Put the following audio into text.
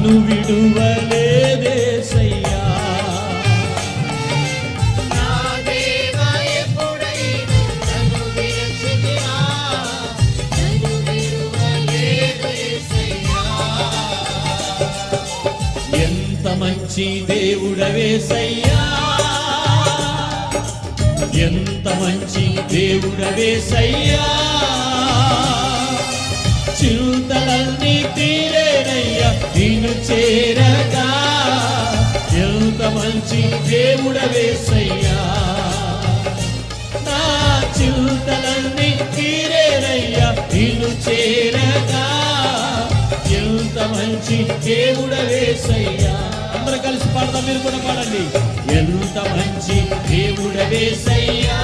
నన్ను విడువలేదేసయ్యా. నా దేవా ఎప్పుడైనా నన్ను విడిచితివా, నన్ను విడువలేదు యేసయ్యా. ఎంత మంచి దేవుడవేసయ్యా, ఎంత మంచి దేవుడవేసయ్యా. చింతలన్నీ తీరేనయ్యా నిన్ను చేరగా. ఎంత మంచి దేవుడవేసయ్యా, నా చింతలన్నీ తీరేనయ్యా నిన్ను చేరగా. ఎంత మంచి దేవుడవేసయ్యా. అందరూ కలిసి పాడదాం, మీరు కూడా పాడండి. ఎంత మంచి దేవుడవేసయ్యా.